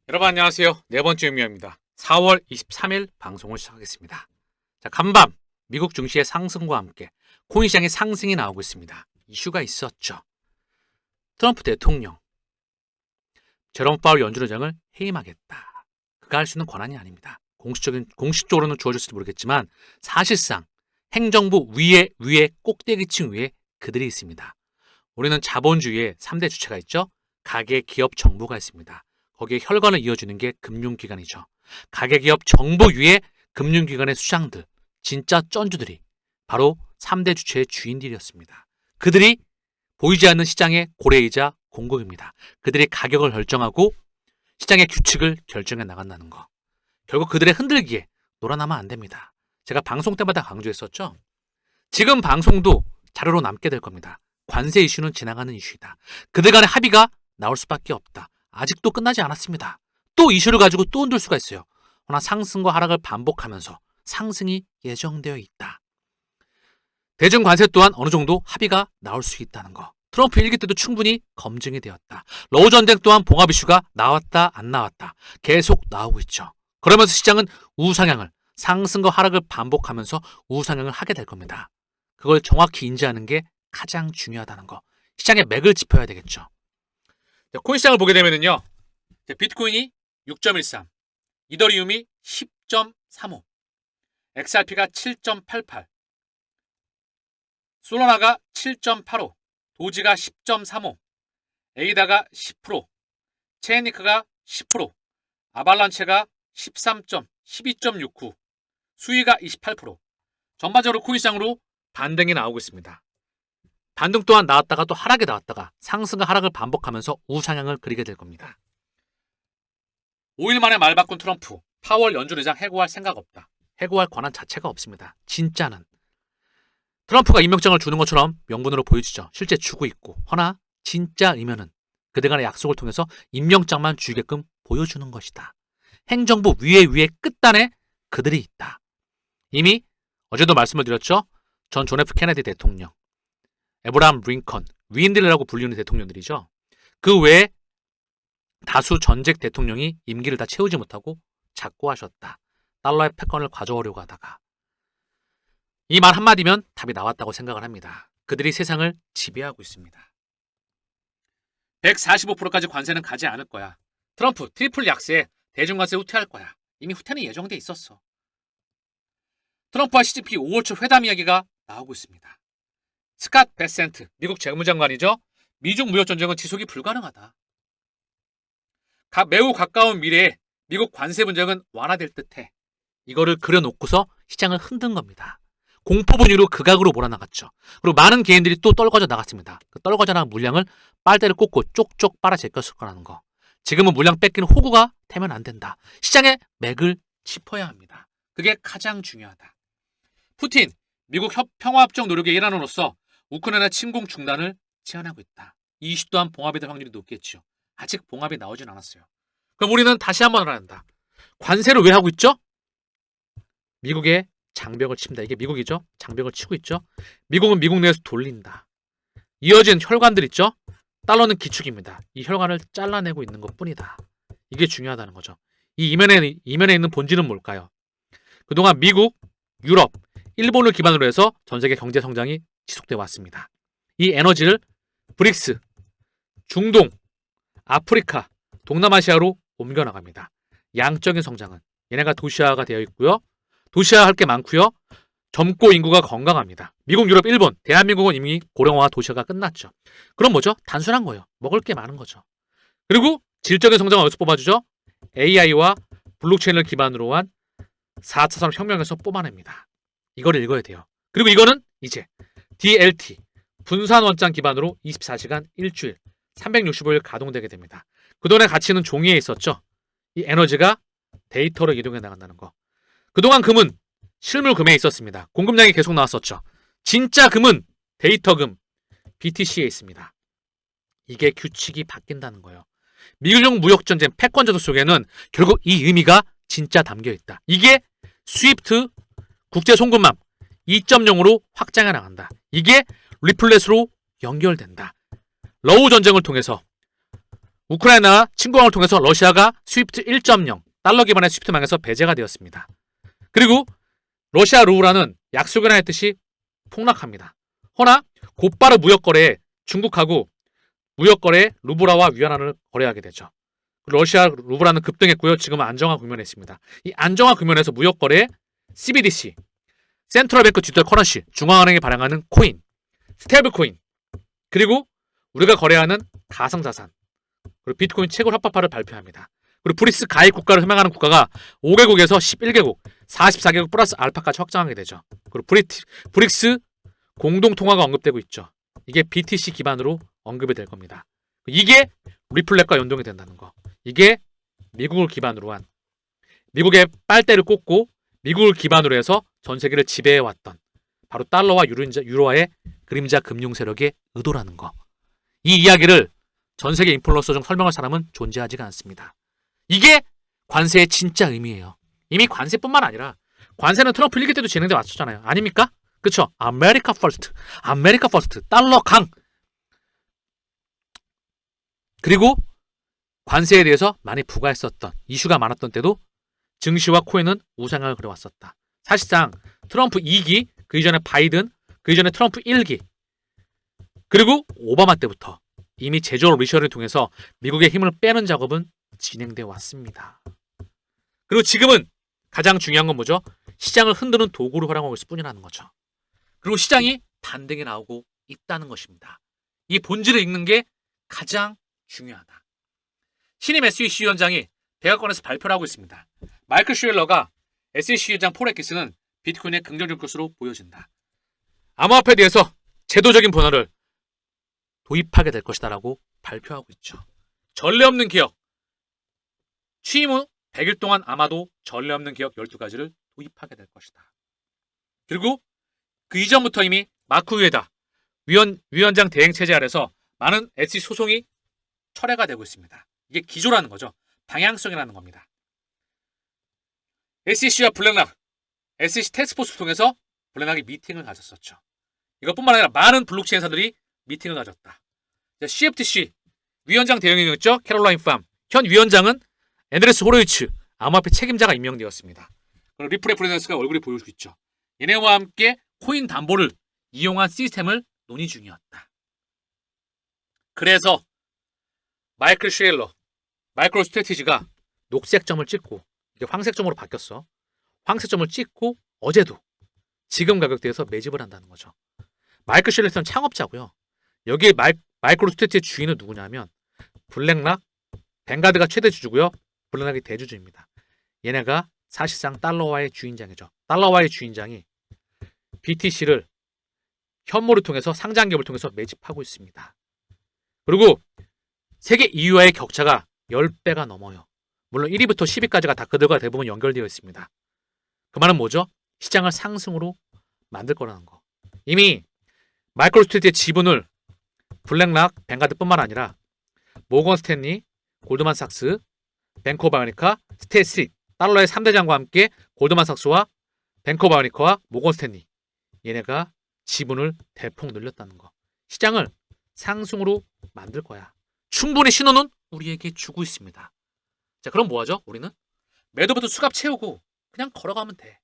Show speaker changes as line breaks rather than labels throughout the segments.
여러분 안녕하세요. 네 번째 의미입니다. 4월 23일 방송을 시작하겠습니다. 자, 간밤 미국 증시의 상승과 함께 코인 시장의 상승이 나오고 있습니다. 이슈가 있었죠. 트럼프 대통령 제롬 파월 연준의장을 해임하겠다. 그가 할 수 있는 권한이 아닙니다. 공식적으로는 주어졌을지 모르겠지만 사실상 행정부 위에 꼭대기층 위에 그들이 있습니다. 우리는 자본주의의 3대 주체가 있죠. 가계, 기업, 정부가 있습니다. 거기에 혈관을 이어주는 게 금융기관이죠. 가계기업 정부 위에 금융기관의 수장들, 진짜 쩐주들이 바로 3대 주체의 주인들이었습니다. 그들이 보이지 않는 시장의 고래이자 공급입니다. 그들이 가격을 결정하고 시장의 규칙을 결정해 나간다는 거. 결국 그들의 흔들기에 놀아나면 안 됩니다. 제가 방송 때마다 강조했었죠. 지금 방송도 자료로 남게 될 겁니다. 관세 이슈는 지나가는 이슈이다. 그들 간의 합의가 나올 수밖에 없다. 아직도 끝나지 않았습니다. 또 이슈를 가지고 또 흔들 수가 있어요. 그러나 상승과 하락을 반복하면서 상승이 예정되어 있다. 대중 관세 또한 어느 정도 합의가 나올 수 있다는 거. 트럼프 1기 때도 충분히 검증이 되었다. 러우 전쟁 또한 봉합 이슈가 나왔다 안 나왔다. 계속 나오고 있죠. 그러면서 시장은 우상향을 상승과 하락을 반복하면서 우상향을 하게 될 겁니다. 그걸 정확히 인지하는 게 가장 중요하다는 거. 시장의 맥을 짚어야 되겠죠. 코인 시장을 보게 되면요. 비트코인이 6.13, 이더리움이 10.35, XRP가 7.88, 솔라나가 7.85, 도지가 10.35, 에이다가 10%, 체인리크가 10%, 아발란체가 12.69, 수위가 28%. 전반적으로 코인 시장으로 반등이 나오고 있습니다. 반등 또한 나왔다가 또 하락이 나왔다가 상승과 하락을 반복하면서 우상향을 그리게 될 겁니다. 5일 만에 말 바꾼 트럼프, 파월 연준의장 해고할 생각 없다. 해고할 권한 자체가 없습니다. 진짜는. 트럼프가 임명장을 주는 것처럼 명분으로 보여지죠. 실제 주고 있고. 허나 진짜 의면은 그들 간의 약속을 통해서 임명장만 주게끔 보여주는 것이다. 행정부 위에 끝단에 그들이 있다. 이미 어제도 말씀을 드렸죠. 전 F 케네디 대통령, 에브라함 링컨, 위인들이라고 불리는 대통령들이죠. 그 외에 다수 전직 대통령이 임기를 다 채우지 못하고 작고하셨다. 달러의 패권을 가져오려고 하다가. 이 말 한마디면 답이 나왔다고 생각을 합니다. 그들이 세상을 지배하고 있습니다. 145%까지 관세는 가지 않을 거야. 트럼프 트리플 약세, 대중관세 후퇴할 거야. 이미 후퇴는 예정돼 있었어. 트럼프와 시진핑 5월 초 회담 이야기가 나오고 있습니다. 스캇 베센트, 미국 재무장관이죠. 미중 무역전쟁은 지속이 불가능하다. 매우 가까운 미래에 미국 관세 분쟁은 완화될 듯해. 이거를 그려놓고서 시장을 흔든 겁니다. 공포 분위기로 극악으로 몰아나갔죠. 그리고 많은 개인들이 또 떨궈져 나갔습니다. 그 떨궈져 나간 물량을 빨대를 꽂고 쪽쪽 빨아 제꼈을 거라는 거. 지금은 물량 뺏기는 호구가 되면 안 된다. 시장의 맥을 짚어야 합니다. 그게 가장 중요하다. 푸틴, 미국 평화협정 노력의 일환으로서 우크라이나 침공 중단을 제안하고 있다. 이 이슈 또한 봉합이 될 확률이 높겠죠. 아직 봉합이 나오진 않았어요. 그럼 우리는 다시 한번 알아낸다. 관세를 왜 하고 있죠? 미국의 장벽을 칩니다. 이게 미국이죠. 장벽을 치고 있죠. 미국은 미국 내에서 돌린다. 이어진 혈관들 있죠. 달러는 기축입니다. 이 혈관을 잘라내고 있는 것뿐이다. 이게 중요하다는 거죠. 이 이면에 있는 본질은 뭘까요? 그동안 미국, 유럽, 일본을 기반으로 해서 전 세계 경제 성장이 지속되어 왔습니다. 이 에너지를 브릭스, 중동, 아프리카, 동남아시아로 옮겨나갑니다. 양적인 성장은 얘네가 도시화가 되어 있고요. 도시화할 게 많고요. 젊고 인구가 건강합니다. 미국, 유럽, 일본, 대한민국은 이미 고령화 도시화가 끝났죠. 그럼 뭐죠? 단순한 거예요. 먹을 게 많은 거죠. 그리고 질적인 성장은 어디서 뽑아주죠? AI와 블록체인을 기반으로 한 4차 산업혁명에서 뽑아냅니다. 이걸 읽어야 돼요. 그리고 이거는 이제 DLT, 분산 원장 기반으로 24시간 일주일, 365일 가동되게 됩니다. 그동안의 가치는 종이에 있었죠. 이 에너지가 데이터로 이동해 나간다는 거. 그동안 금은 실물 금에 있었습니다. 공급량이 계속 나왔었죠. 진짜 금은 데이터금, BTC에 있습니다. 이게 규칙이 바뀐다는 거예요. 미중 무역전쟁 패권제도 속에는 결국 이 의미가 진짜 담겨 있다. 이게 스위프트 국제송금망 2.0으로 확장해 나간다. 이게 리플렛으로 연결된다. 러우 전쟁을 통해서 우크라이나 침공을 통해서 러시아가 스위프트 1.0 달러 기반의 스위프트망에서 배제가 되었습니다. 그리고 러시아 루블화는 약속이나 했듯이 폭락합니다. 허나 곧바로 무역거래에 중국하고 무역거래에 루블화와 위안화를 거래하게 되죠. 러시아 루블화는 급등했고요. 지금은 안정화 국면에 있습니다. 이 안정화 국면에서 무역거래에 CBDC, 센트럴뱅크 디지털 커런시, 중앙은행이 발행하는 코인, 스테이블 코인, 그리고 우리가 거래하는 가상자산, 그리고 비트코인 채굴 합법화를 발표합니다. 그리고 브릭스 가입 국가를 희망하는 국가가 5개국에서 11개국, 44개국 플러스 알파까지 확장하게 되죠. 그리고 브릭스 공동통화가 언급되고 있죠. 이게 BTC 기반으로 언급이 될 겁니다. 이게 리플렛과 연동이 된다는 거. 이게 미국을 기반으로 한, 미국의 빨대를 꽂고 미국을 기반으로 해서 전 세계를 지배해왔던 바로 달러와 유로화의 그림자 금융 세력의 의도라는 거. 이 이야기를 전 세계 인플루언서 중 설명할 사람은 존재하지가 않습니다. 이게 관세의 진짜 의미예요. 이미 관세뿐만 아니라 관세는 트럼프 1기 때도 진행돼 왔었잖아요. 아닙니까? 그쵸? 아메리카 퍼스트, 아메리카 퍼스트, 달러 강. 그리고 관세에 대해서 많이 부과했었던, 이슈가 많았던 때도 증시와 코인은 우상향을 그려왔었다. 사실상 트럼프 2기, 그 이전에 바이든, 그 이전에 트럼프 1기, 그리고 오바마 때부터 이미 제조 리셔를 통해서 미국의 힘을 빼는 작업은 진행되어 왔습니다. 그리고 지금은 가장 중요한 건 뭐죠? 시장을 흔드는 도구로 활용하고 있을 뿐이라는 거죠. 그리고 시장이 반등이 나오고 있다는 것입니다. 이 본질을 읽는 게 가장 중요하다. 신임 SEC 위원장이 백악관에서 발표를 하고 있습니다. 마이클 슈웰러가 SEC 위원장 폴 애키스는 비트코인의 긍정적 것으로 보여진다. 암호화폐에 대해서 제도적인 변화를 도입하게 될 것이다라고 발표하고 있죠. 전례 없는 개혁. 취임 후 100일 동안 아마도 전례 없는 개혁 12가지를 도입하게 될 것이다. 그리고 그 이전부터 이미 마크 우에다 위원장 대행 체제 아래서 많은 SEC 소송이 철회가 되고 있습니다. 이게 기조라는 거죠. 방향성이라는 겁니다. SEC와 블랙락, SEC 테스크포스를 통해서 블랙락이 미팅을 가졌었죠. 이것뿐만 아니라 많은 블록체인사들이 미팅을 가졌다. CFTC 위원장 대행이었죠. 캐롤라인 팜. 현 위원장은 앤드레스 호로이츠 암호화폐 책임자가 임명되었습니다. 그리고 리플레 프리랜스가 얼굴이 보일 수 있죠. 얘네와 함께 코인 담보를 이용한 시스템을 논의 중이었다. 그래서 마이클 슈웰러, 마이크로 스트래티지가 녹색점을 찍고 이게 황색점으로 바뀌었어. 황색점을 찍고 어제도 지금 가격대에서 매집을 한다는 거죠. 마이클 슈웰러는 창업자고요. 여기에 마이크로 스트래티지의 주인은 누구냐면 블랙락, 뱅가드가 최대 주주고요. 블랙락이 대주주입니다. 얘네가 사실상 달러화의 주인장이죠. 달러화의 주인장이 BTC를 현물을 통해서 상장기업을 통해서 매집하고 있습니다. 그리고 세계 2위와의 격차가 10배가 넘어요. 물론 1위부터 10위까지가 다 그들과 대부분 연결되어 있습니다. 그 말은 뭐죠? 시장을 상승으로 만들 거라는 거. 이미 마이크로 스트래티지의 지분을 블랙락, 뱅가드뿐만 아니라 모건 스탠리, 골드만삭스, 뱅크 오브 아메리카, 스테이트 스트리트, 달러의 3대장과 함께 골드만삭스와 뱅크 오브 아메리카와 모건 스탠리 얘네가 지분을 대폭 늘렸다는 거. 시장을 상승으로 만들 거야. 충분히 신호는 우리에게 주고 있습니다. 자, 그럼 뭐하죠? 우리는 매도부터 수갑 채우고 그냥 걸어가면 돼.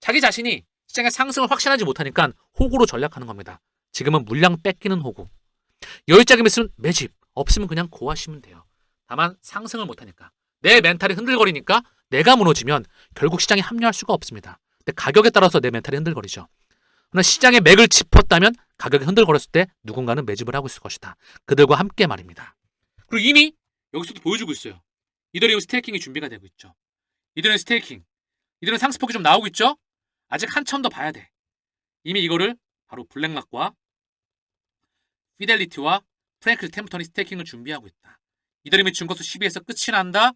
자기 자신이 시장의 상승을 확신하지 못하니까 호구로 전략하는 겁니다. 지금은 물량 뺏기는 호구. 여유자금 있으면 매집, 없으면 그냥 고하시면 돼요. 다만 상승을 못하니까 내 멘탈이 흔들거리니까 내가 무너지면 결국 시장에 합류할 수가 없습니다. 근데 가격에 따라서 내 멘탈이 흔들거리죠. 그러나 시장의 맥을 짚었다면 가격이 흔들거렸을 때 누군가는 매집을 하고 있을 것이다. 그들과 함께 말입니다. 그리고 이미 여기서도 보여주고 있어요. 이더리움 스테이킹이 준비가 되고 있죠. 이더리움 스테이킹. 이더리움 상승폭이 좀 나오고 있죠. 아직 한참 더 봐야 돼. 이미 이거를 바로 블랙락과 피델리티와 프랭클 템프턴이 스테이킹을 준비하고 있다. 이더리움이 증거수 12에서 끝이 난다.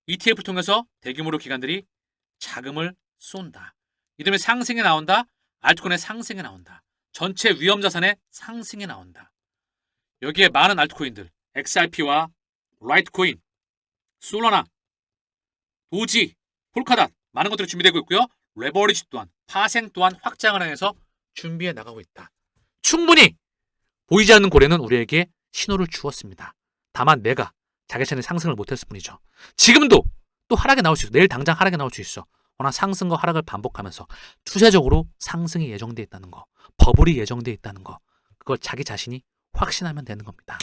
ETF를 통해서 대규모로 기관들이 자금을 쏜다. 이더리움의 상승이 나온다. 알트코인의 상승이 나온다. 전체 위험자산의 상승이 나온다. 여기에 많은 알트코인들, XRP와 라이트코인, 솔라나, 도지, 폴카닷 많은 것들이 준비되고 있고요. 레버리지 또한, 파생 또한 확장을 해서 준비해 나가고 있다. 충분히 보이지 않는 고래는 우리에게 신호를 주었습니다. 다만 내가 자기 자신이 상승을 못했을 뿐이죠. 지금도 또 하락이 나올 수 있어. 내일 당장 하락이 나올 수 있어. 그러나 상승과 하락을 반복하면서 추세적으로 상승이 예정돼 있다는 거, 버블이 예정돼 있다는 거, 그걸 자기 자신이 확신하면 되는 겁니다.